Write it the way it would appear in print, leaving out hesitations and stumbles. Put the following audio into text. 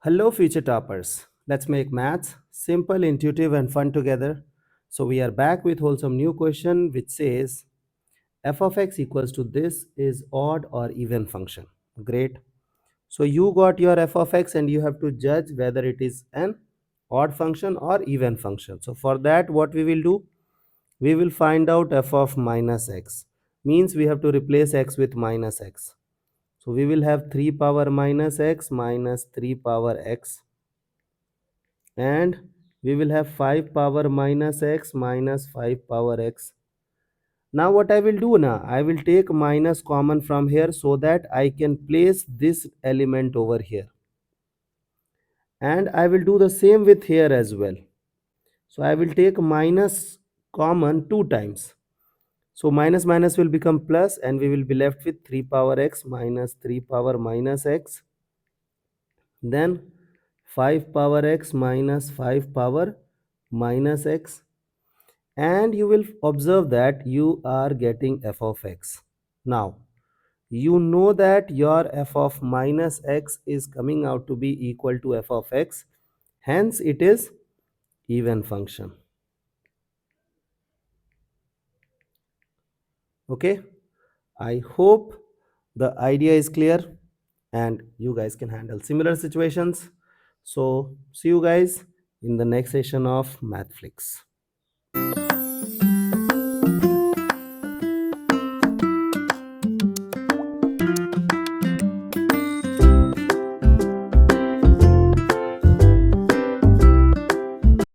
Hello, future toppers. Let's make maths simple, intuitive, and fun together. So, we are back with wholesome new question which says f of x equals to this is odd or even function. Great. So, you got your f of x and you have to judge whether it is an odd function or even function. So, for that, what we will do? We will find out f of minus x. Means we have to replace x with minus x. So, we will have 3 power minus x minus 3 power x, and we will have 5 power minus x minus 5 power x. Now what I will do now, I will take minus common from here so that I can place this element over here, and I will do the same with here as well. So I will take minus common 2 times. So minus minus will become plus and we will be left with 3 power x minus 3 power minus x, then 5 power x minus 5 power minus x, and you will observe that you are getting f of x. Now you know that your f of minus x is coming out to be equal to f of x, hence it is even function. Okay, I hope the idea is clear and you guys can handle similar situations. So see you guys in the next session of Mathflix.